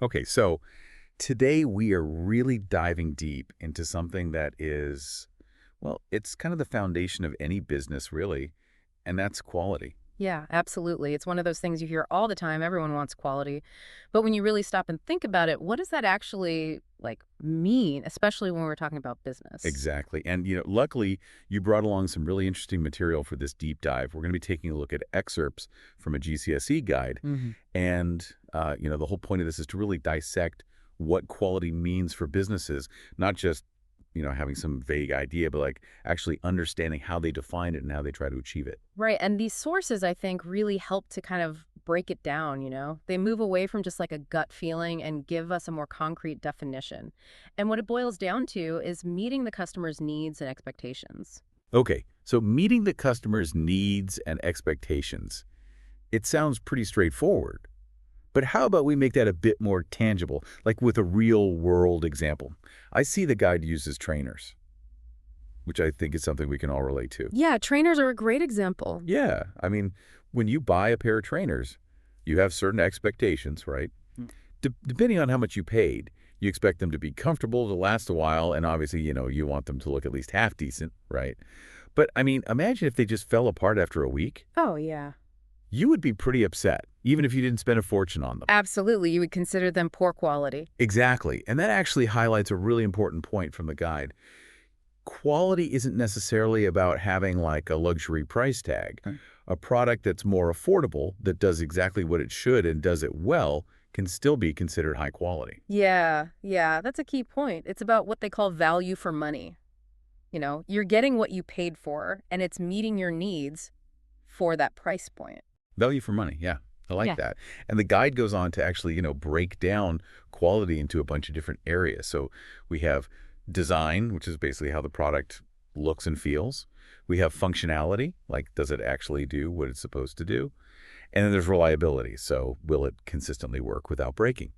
Okay, so today we are really diving deep into something that is, well, it's kind of the foundation of any business, really, and that's quality. Yeah, absolutely. It's one of those things you hear all the time. Everyone wants quality. But when you really stop and think about it, what does that actually mean, especially when we're talking about business? Exactly. And, luckily, you brought along some really interesting material for this deep dive. We're going to be taking a look at excerpts from a GCSE guide. Hmm. And, the whole point of this is to really dissect what quality means for businesses, not just, having some vague idea, but like actually understanding how they define it and how they try to achieve it. Right. And these sources, I think, really help to kind of break it down, They move away from just like a gut feeling and give us a more concrete definition. And what it boils down to is meeting the customer's needs and expectations. Okay, so meeting the customer's needs and expectations, it sounds pretty straightforward. But how about we make that a bit more tangible, like with a real-world example? I see the guide uses trainers, which I think is something we can all relate to. Yeah, trainers are a great example. Yeah, I mean, when you buy a pair of trainers, you have certain expectations, right? Depending on how much you paid, you expect them to be comfortable, to last a while, and obviously, you want them to look at least half decent, right? But, I mean, imagine if they just fell apart after a week. Oh, yeah. You would be pretty upset, even if you didn't spend a fortune on them. Absolutely. You would consider them poor quality. Exactly. And that actually highlights a really important point from the guide. Quality isn't necessarily about having like a luxury price tag. Okay. A product that's more affordable, that does exactly what it should and does it well, can still be considered high quality. Yeah, that's a key point. It's about what they call value for money. You're getting what you paid for, and it's meeting your needs for that price point. Value for money, yeah. I like Yeah. that. And the guide goes on to actually, break down quality into a bunch of different areas. So we have design, which is basically how the product looks and feels. We have functionality, like does it actually do what it's supposed to do? And then there's reliability. So will it consistently work without breaking?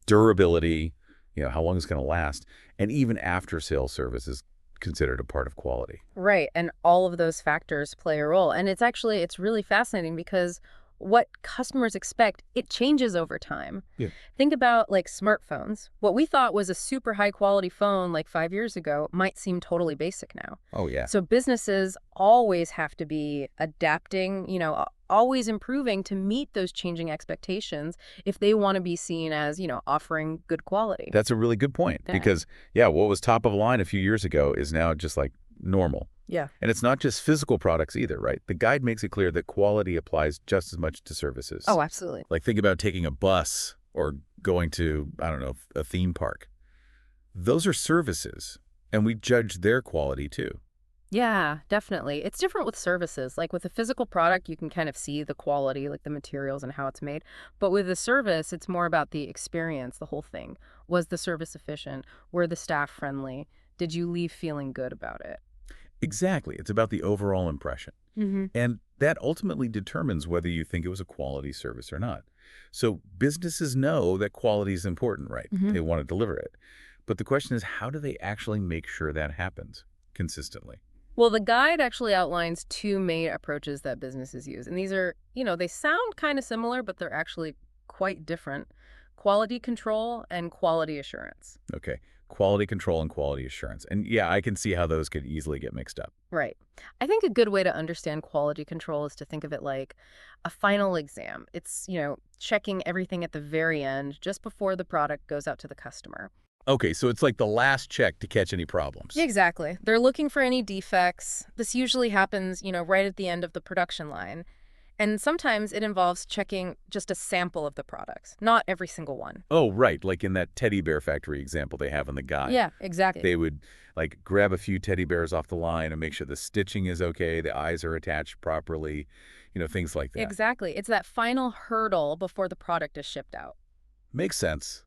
Durability, how long it's going to last. And even after sales service is considered a part of quality. Right. And all of those factors play a role. And it's really fascinating because what customers expect, it changes over time. Yeah. Think about like smartphones. What we thought was a super high quality phone like 5 years ago might seem totally basic now. Oh, yeah. So businesses always have to be adapting, always improving to meet those changing expectations if they want to be seen as, offering good quality. That's a really good point Yeah. because, yeah, what was top of line a few years ago is now just like normal. Yeah. And it's not just physical products either, right? The guide makes it clear that quality applies just as much to services. Oh, absolutely. Like think about taking a bus or going to, I don't know, a theme park. Those are services, and we judge their quality too. Yeah, definitely. It's different with services. Like with a physical product, you can kind of see the quality, like the materials and how it's made. But with a service, it's more about the experience, the whole thing. Was the service efficient? Were the staff friendly? Did you leave feeling good about it? Exactly. It's about the overall impression. Hmm. And that ultimately determines whether you think it was a quality service or not. So businesses know that quality is important, right? Hmm. They want to deliver it. But the question is, how do they actually make sure that happens consistently? Well, the guide actually outlines two main approaches that businesses use. And these are, they sound kind of similar, but they're actually quite different. Quality control and quality assurance. Okay. Quality control and quality assurance. And yeah, I can see how those could easily get mixed up. Right. I think a good way to understand quality control is to think of it like a final exam. It's, checking everything at the very end, just before the product goes out to the customer. Okay, so it's like the last check to catch any problems. Exactly. They're looking for any defects. This usually happens, right at the end of the production line. And sometimes it involves checking just a sample of the products, not every single one. Oh, right, like in that teddy bear factory example they have in the guide. Yeah, exactly. They would like grab a few teddy bears off the line and make sure the stitching is okay, the eyes are attached properly, things like that. Exactly. It's that final hurdle before the product is shipped out. Makes sense.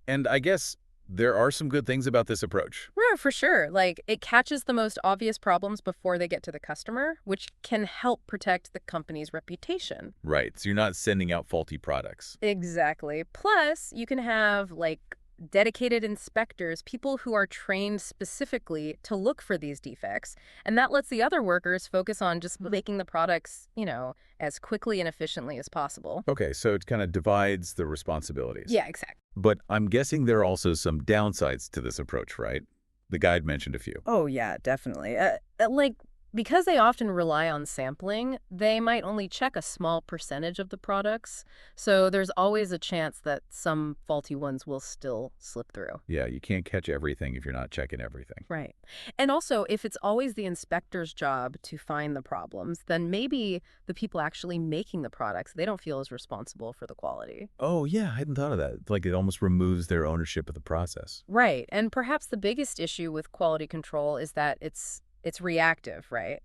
And I guess there are some good things about this approach. Yeah, for sure. Like, it catches the most obvious problems before they get to the customer, which can help protect the company's reputation. Right, so you're not sending out faulty products. Exactly. Plus, you can have, dedicated inspectors, people who are trained specifically to look for these defects. And that lets the other workers focus on just making the products, as quickly and efficiently as possible. Okay, so it kind of divides the responsibilities. Yeah, exactly. But I'm guessing there are also some downsides to this approach, right? The guide mentioned a few. Oh, yeah, definitely. Because they often rely on sampling, they might only check a small percentage of the products. So there's always a chance that some faulty ones will still slip through. Yeah, you can't catch everything if you're not checking everything. Right. And also, if it's always the inspector's job to find the problems, then maybe the people actually making the products, they don't feel as responsible for the quality. Oh, yeah, I hadn't thought of that. Like it almost removes their ownership of the process. Right. And perhaps the biggest issue with quality control is that it's reactive, right?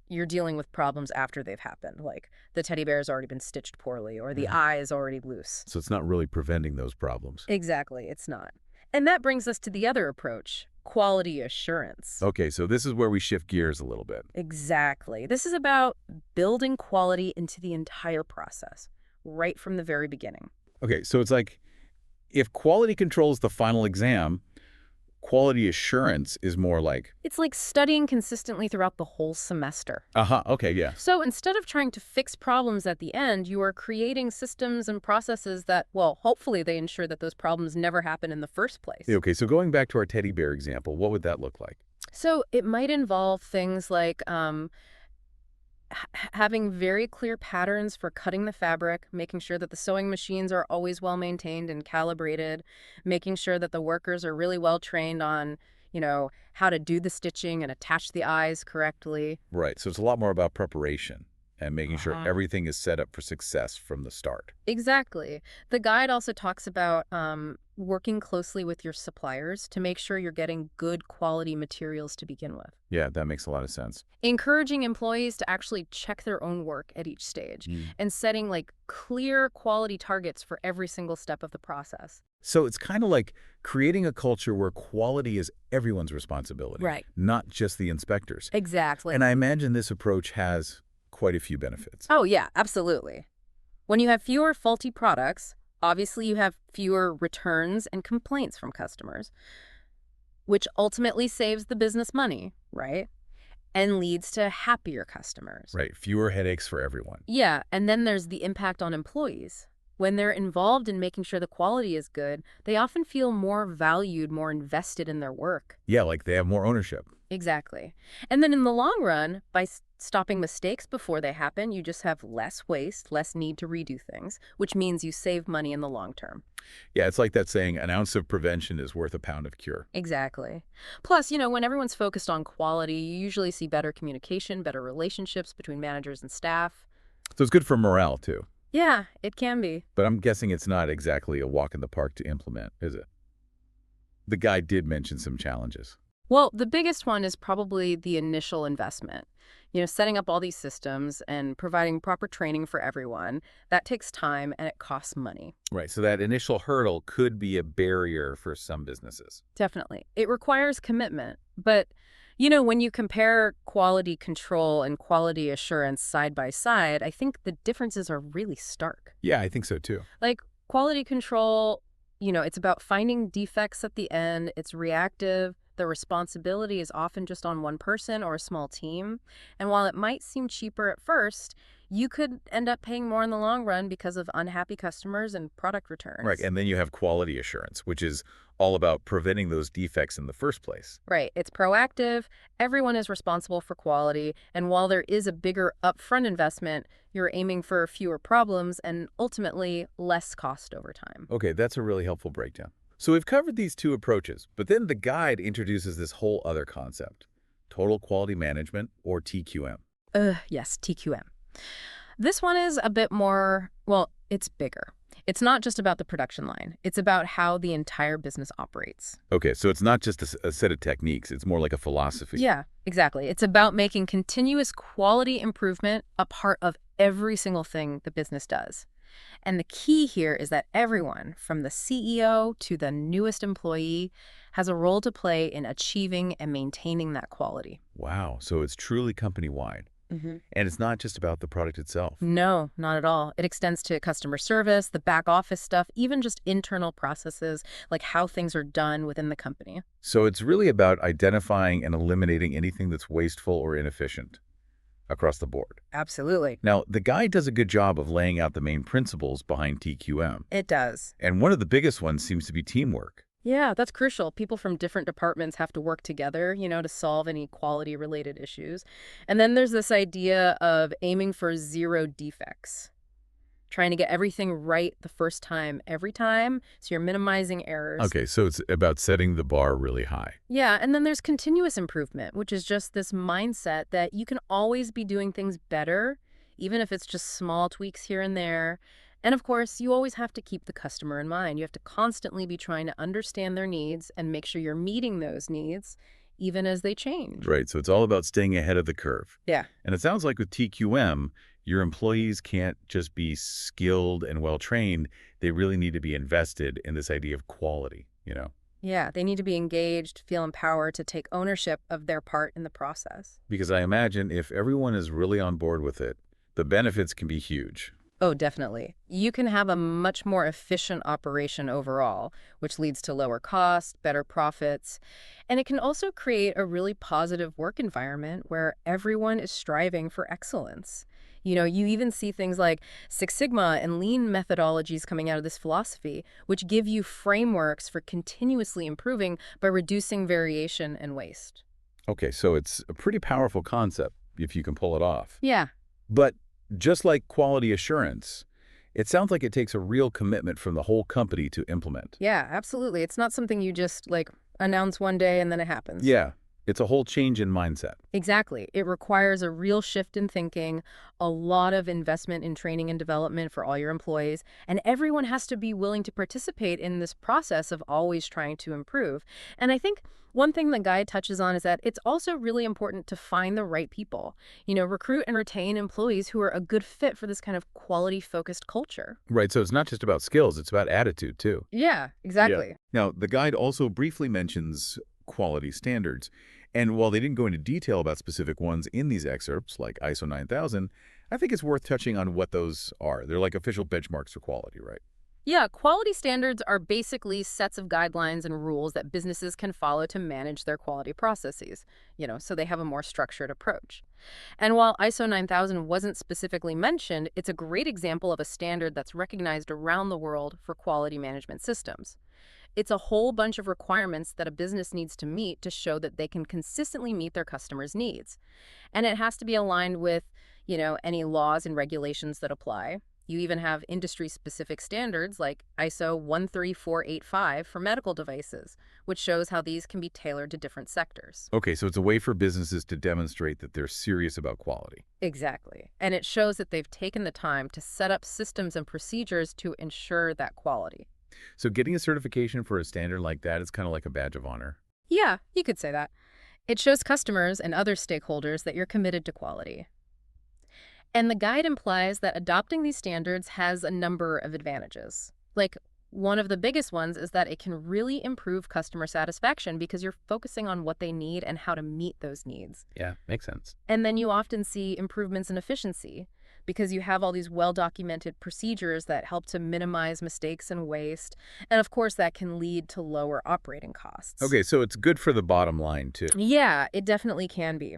You're dealing with problems after they've happened, like the teddy bear's already been stitched poorly or the Mhm. eye is already loose. So it's not really preventing those problems. Exactly, it's not. And that brings us to the other approach, quality assurance. Okay, so this is where we shift gears a little bit. Exactly. This is about building quality into the entire process, right from the very beginning. Okay, so it's like if quality control is the final exam, quality assurance is more like, It's like studying consistently throughout the whole semester. okay, yeah. So instead of trying to fix problems at the end, you are creating systems and processes that, well, hopefully they ensure that those problems never happen in the first place. Okay, so going back to our teddy bear example, what would that look like? So it might involve things like having very clear patterns for cutting the fabric, making sure that the sewing machines are always well maintained and calibrated, making sure that the workers are really well trained on, how to do the stitching and attach the eyes correctly. Right, so it's a lot more about preparation and making sure Uh-huh. everything is set up for success from the start. Exactly. The guide also talks about working closely with your suppliers to make sure you're getting good quality materials to begin with. Yeah, that makes a lot of sense. Encouraging employees to actually check their own work at each stage and setting like clear quality targets for every single step of the process. So it's kind of like creating a culture where quality is everyone's responsibility, Right. not just the inspectors. Exactly. And I imagine this approach has quite a few benefits. Oh, yeah, absolutely. When you have fewer faulty products, obviously you have fewer returns and complaints from customers, which ultimately saves the business money, right? And leads to happier customers. Right, fewer headaches for everyone. Yeah, and then there's the impact on employees. When they're involved in making sure the quality is good, they often feel more valued, more invested in their work. Yeah, like they have more ownership. Exactly. And then in the long run, by stopping mistakes before they happen, you just have less waste, less need to redo things, which means you save money in the long term. Yeah, it's like that saying, an ounce of prevention is worth a pound of cure. Exactly. Plus, when everyone's focused on quality, you usually see better communication, better relationships between managers and staff. So it's good for morale, too. Yeah, it can be. But I'm guessing it's not exactly a walk in the park to implement, is it? The guy did mention some challenges. Well, the biggest one is probably the initial investment. Setting up all these systems and providing proper training for everyone, that takes time and it costs money. Right, so that initial hurdle could be a barrier for some businesses. Definitely. It requires commitment. But, when you compare quality control and quality assurance side by side, I think the differences are really stark. Yeah, I think so, too. Like quality control, it's about finding defects at the end, it's reactive. The responsibility is often just on one person or a small team. And while it might seem cheaper at first, you could end up paying more in the long run because of unhappy customers and product returns. Right, and then you have quality assurance, which is all about preventing those defects in the first place. Right. It's proactive. Everyone is responsible for quality. And while there is a bigger upfront investment, you're aiming for fewer problems and ultimately less cost over time. Okay, that's a really helpful breakdown. So we've covered these two approaches, but then the guide introduces this whole other concept, total quality management, or TQM. Yes, TQM. This one is a bit more, well, it's bigger. It's not just about the production line. It's about how the entire business operates. Okay, so it's not just a set of techniques, it's more like a philosophy. Yeah, exactly. It's about making continuous quality improvement a part of every single thing the business does. And the key here is that everyone, from the CEO to the newest employee, has a role to play in achieving and maintaining that quality. Wow, so it's truly company-wide. Mm-hmm. And it's not just about the product itself. No, not at all. It extends to customer service, the back office stuff, even just internal processes, like how things are done within the company. So it's really about identifying and eliminating anything that's wasteful or inefficient. across the board. Absolutely. Now, the guide does a good job of laying out the main principles behind TQM. It does. And one of the biggest ones seems to be teamwork. Yeah, that's crucial. People from different departments have to work together, to solve any quality-related issues. And then there's this idea of aiming for zero defects, trying to get everything right the first time, every time, so you're minimizing errors. Okay, so it's about setting the bar really high. Yeah, and then there's continuous improvement, which is just this mindset that you can always be doing things better, even if it's just small tweaks here and there. And of course, you always have to keep the customer in mind. You have to constantly be trying to understand their needs and make sure you're meeting those needs, even as they change. Right, so it's all about staying ahead of the curve. Yeah. And it sounds like with TQM, your employees can't just be skilled and well-trained. They really need to be invested in this idea of quality. Yeah, they need to be engaged, feel empowered to take ownership of their part in the process. Because I imagine if everyone is really on board with it, the benefits can be huge. Oh, definitely. You can have a much more efficient operation overall, which leads to lower costs, better profits, and it can also create a really positive work environment where everyone is striving for excellence. You even see things like Six Sigma and lean methodologies coming out of this philosophy, which give you frameworks for continuously improving by reducing variation and waste. Okay, so it's a pretty powerful concept if you can pull it off. Yeah. But just like quality assurance, it sounds like it takes a real commitment from the whole company to implement. Yeah, absolutely. It's not something you just announce one day and then it happens. Yeah, it's a whole change in mindset. Exactly. It requires a real shift in thinking, a lot of investment in training and development for all your employees, and everyone has to be willing to participate in this process of always trying to improve. And I think one thing the guide touches on is that it's also really important to find the right people. Recruit and retain employees who are a good fit for this kind of quality-focused culture. Right, so it's not just about skills, it's about attitude too. Yeah, exactly. Now, the guide also briefly mentions quality standards. And while they didn't go into detail about specific ones in these excerpts, like ISO 9000, I think it's worth touching on what those are. They're like official benchmarks for quality, right? Yeah, quality standards are basically sets of guidelines and rules that businesses can follow to manage their quality processes, so they have a more structured approach. And while ISO 9000 wasn't specifically mentioned, it's a great example of a standard that's recognized around the world for quality management systems. It's a whole bunch of requirements that a business needs to meet to show that they can consistently meet their customers' needs. And it has to be aligned with, any laws and regulations that apply. You even have industry-specific standards like ISO 13485 for medical devices, which shows how these can be tailored to different sectors. Okay, so it's a way for businesses to demonstrate that they're serious about quality. Exactly. And it shows that they've taken the time to set up systems and procedures to ensure that quality. So getting a certification for a standard like that is kind of like a badge of honor. Yeah, you could say that. It shows customers and other stakeholders that you're committed to quality. And the guide implies that adopting these standards has a number of advantages. One of the biggest ones is that it can really improve customer satisfaction because you're focusing on what they need and how to meet those needs. Yeah, makes sense. And then you often see improvements in efficiency because you have all these well-documented procedures that help to minimize mistakes and waste. And of course, that can lead to lower operating costs. Okay, so it's good for the bottom line, too. Yeah, it definitely can be.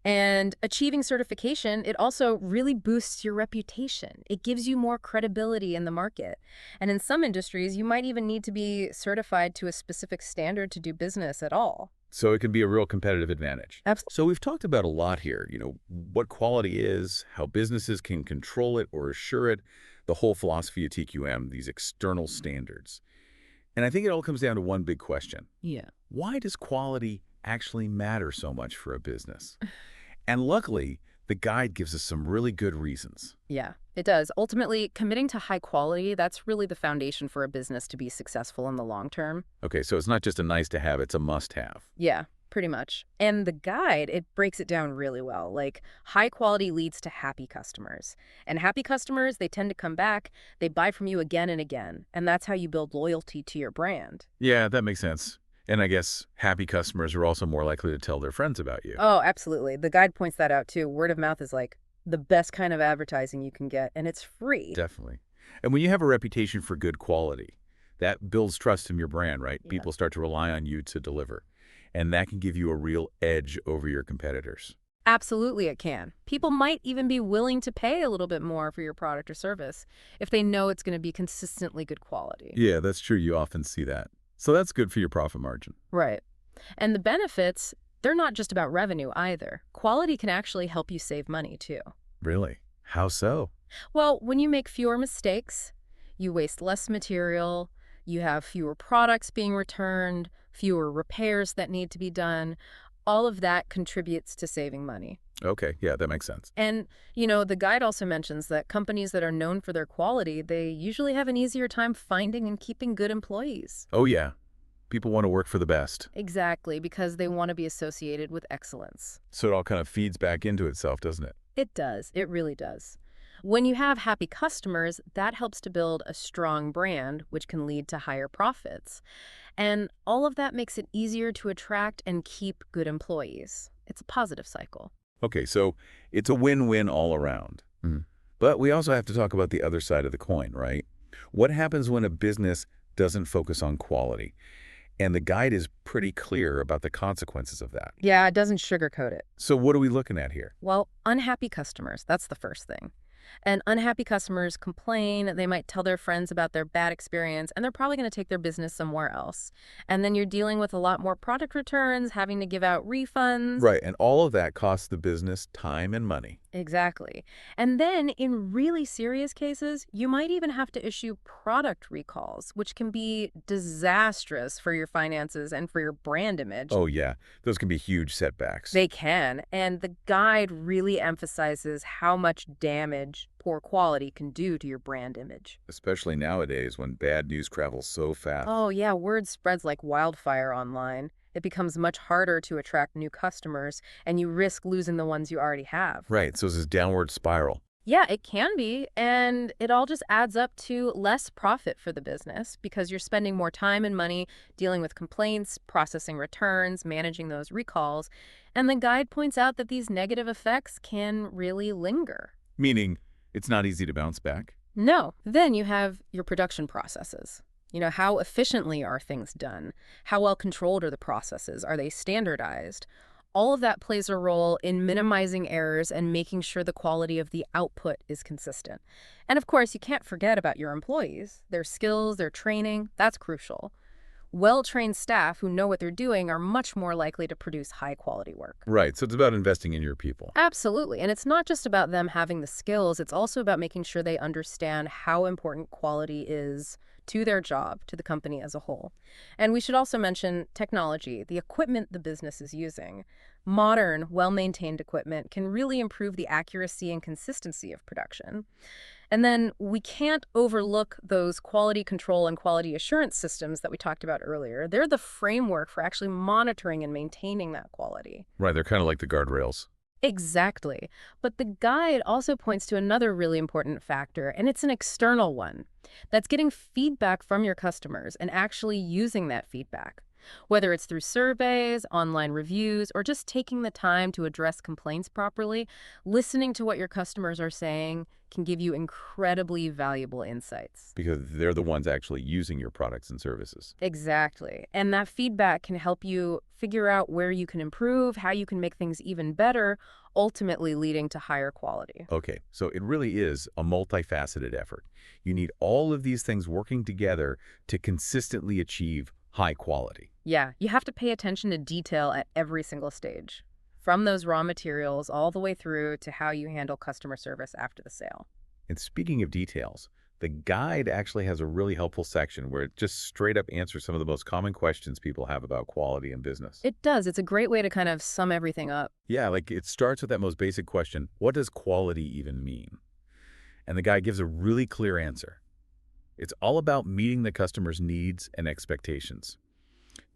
And achieving certification, it also really boosts your reputation. It gives you more credibility in the market. And in some industries, you might even need to be certified to a specific standard to do business at all. So it can be a real competitive advantage. Absolutely. So we've talked about a lot here, what quality is, how businesses can control it or assure it, the whole philosophy of TQM, these external standards. And I think it all comes down to one big question. Yeah. Why does quality actually matter so much for a business? And luckily, the guide gives us some really good reasons. Yeah, it does. Ultimately, committing to high quality, that's really the foundation for a business to be successful in the long term. Okay, so it's not just a nice to have, it's a must have. Yeah, pretty much. And the guide, it breaks it down really well. High quality leads to happy customers. And happy customers, they tend to come back, they buy from you again and again. And that's how you build loyalty to your brand. Yeah, that makes sense. And I guess happy customers are also more likely to tell their friends about you. Oh, absolutely. The guide points that out too. Word of mouth is the best kind of advertising you can get, and it's free. Definitely. And when you have a reputation for good quality, that builds trust in your brand, right? Yeah. People start to rely on you to deliver. And that can give you a real edge over your competitors. Absolutely, it can. People might even be willing to pay a little bit more for your product or service if they know it's going to be consistently good quality. Yeah, that's true. You often see that. So that's good for your profit margin. Right. And the benefits, they're not just about revenue either. Quality can actually help you save money too. Really? How so? Well, when you make fewer mistakes, you waste less material, you have fewer products being returned, fewer repairs that need to be done. All of that contributes to saving money. Okay, yeah, that makes sense. And, the guide also mentions that companies that are known for their quality, they usually have an easier time finding and keeping good employees. Oh, yeah. People want to work for the best. Exactly, because they want to be associated with excellence. So it all kind of feeds back into itself, doesn't it? It does. It really does. When you have happy customers, that helps to build a strong brand, which can lead to higher profits. And all of that makes it easier to attract and keep good employees. It's a positive cycle. Okay, so it's a win-win all around. But we also have to talk about the other side of the coin, right? What happens when a business doesn't focus on quality? And the guide is pretty clear about the consequences of that. Yeah, it doesn't sugarcoat it. So what are we looking at here? Well, unhappy customers, that's the first thing. And unhappy customers complain, they might tell their friends about their bad experience, and they're probably going to take their business somewhere else. And then you're dealing with a lot more product returns, having to give out refunds. Right, and all of that costs the business time and money. Exactly. And then in really serious cases, you might even have to issue product recalls, which can be disastrous for your finances and for your brand image. Oh, yeah, those can be huge setbacks. They can, and the guide really emphasizes how much damage poor quality can do to your brand image. Especially nowadays when bad news travels so fast. Oh yeah, word spreads like wildfire online. It becomes much harder to attract new customers, and you risk losing the ones you already have. Right, so it's this downward spiral. Yeah, it can be, and it all just adds up to less profit for the business because you're spending more time and money dealing with complaints, processing returns, managing those recalls, and the guide points out that these negative effects can really linger. Meaning, it's not easy to bounce back. No. Then you have your production processes. How efficiently are things done? How well controlled are the processes? Are they standardized? All of that plays a role in minimizing errors and making sure the quality of the output is consistent. And of course, you can't forget about your employees. Their skills, their training, that's crucial. Well-trained staff who know what they're doing are much more likely to produce high-quality work. Right, so it's about investing in your people. Absolutely. And it's not just about them having the skills, it's also about making sure they understand how important quality is to their job, to the company as a whole. And we should also mention technology, the equipment the business is using. Modern, well-maintained equipment can really improve the accuracy and consistency of production. And then we can't overlook those quality control and quality assurance systems that we talked about earlier. They're the framework for actually monitoring and maintaining that quality. Right, they're kind of like the guardrails. Exactly. But the guide also points to another really important factor, and it's an external one. That's getting feedback from your customers and actually using that feedback. Whether it's through surveys, online reviews, or just taking the time to address complaints properly, listening to what your customers are saying can give you incredibly valuable insights. Because they're the ones actually using your products and services. Exactly. And that feedback can help you figure out where you can improve, how you can make things even better, ultimately leading to higher quality. Okay, so it really is a multifaceted effort. You need all of these things working together to consistently achieve high quality. Yeah, you have to pay attention to detail at every single stage, from those raw materials all the way through to how you handle customer service after the sale. And speaking of details, the guide actually has a really helpful section where it just straight up answers some of the most common questions people have about quality in business. It does. It's a great way to kind of sum everything up. Yeah, like it starts with that most basic question, what does quality even mean? And the guide gives a really clear answer. It's all about meeting the customer's needs and expectations.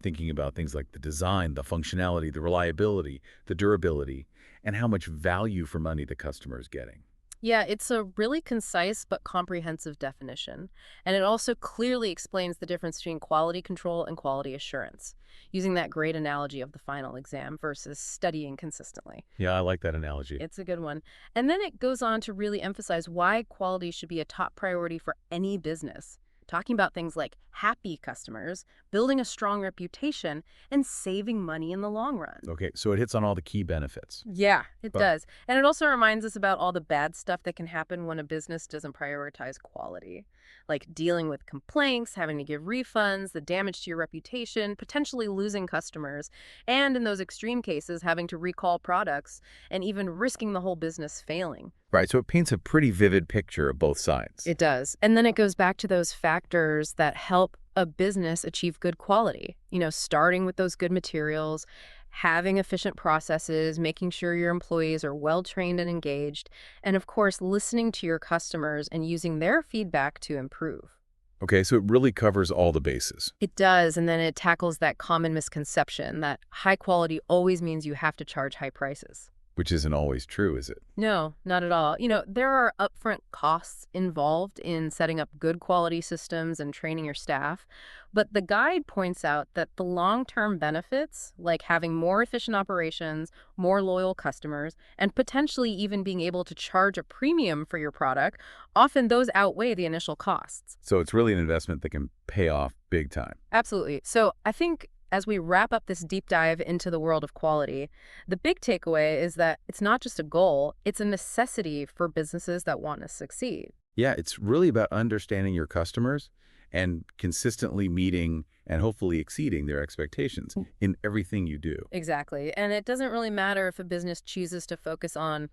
Thinking about things like the design, the functionality, the reliability, the durability, and how much value for money the customer is getting. Yeah, it's a really concise but comprehensive definition, and it also clearly explains the difference between quality control and quality assurance, using that great analogy of the final exam versus studying consistently. Yeah, I like that analogy. It's a good one. And then it goes on to really emphasize why quality should be a top priority for any business, talking about things like happy customers, building a strong reputation, and saving money in the long run. Okay, so it hits on all the key benefits. Yeah, it But does. And it also reminds us about all the bad stuff that can happen when a business doesn't prioritize quality, like dealing with complaints, having to give refunds, the damage to your reputation, potentially losing customers, and in those extreme cases, having to recall products and even risking the whole business failing. right, so it paints a pretty vivid picture of both sides. It does. And then it goes back to those factors that help a business achieve good quality. Starting with those good materials, having efficient processes, making sure your employees are well trained and engaged, and of course, listening to your customers and using their feedback to improve. Okay, so it really covers all the bases. It does, and then it tackles that common misconception that high quality always means you have to charge high prices. Which isn't always true, is it? No, not at all. There are upfront costs involved in setting up good quality systems and training your staff, but the guide points out that the long-term benefits, like having more efficient operations, more loyal customers, and potentially even being able to charge a premium for your product, often those outweigh the initial costs. So it's really an investment that can pay off big time. Absolutely. So I think as we wrap up this deep dive into the world of quality, the big takeaway is that it's not just a goal, it's a necessity for businesses that want to succeed. Yeah, it's really about understanding your customers and consistently meeting and hopefully exceeding their expectations in everything you do. Exactly. And it doesn't really matter if a business chooses to focus on,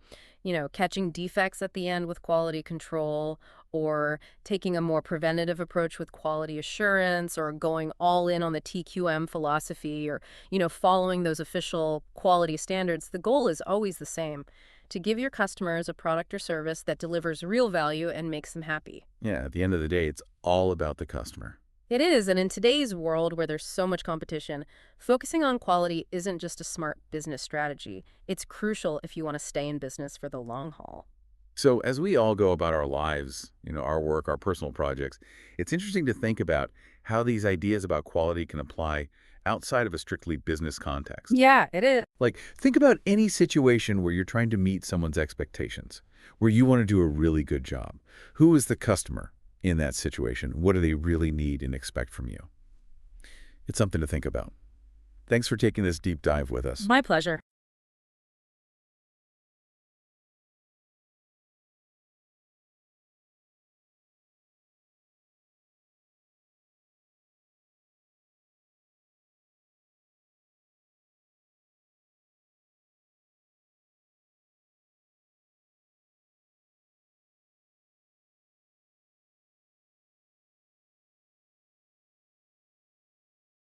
catching defects at the end with quality control, or taking a more preventative approach with quality assurance, or going all in on the TQM philosophy, or, following those official quality standards. The goal is always the same: to give your customers a product or service that delivers real value and makes them happy. Yeah, at the end of the day, it's all about the customer. It is, and in today's world where there's so much competition, focusing on quality isn't just a smart business strategy. It's crucial if you want to stay in business for the long haul. So as we all go about our lives, our work, our personal projects, it's interesting to think about how these ideas about quality can apply outside of a strictly business context. Yeah, it is. Like, think about any situation where you're trying to meet someone's expectations, where you want to do a really good job. Who is the customer in that situation? What do they really need and expect from you? It's something to think about. Thanks for taking this deep dive with us. My pleasure.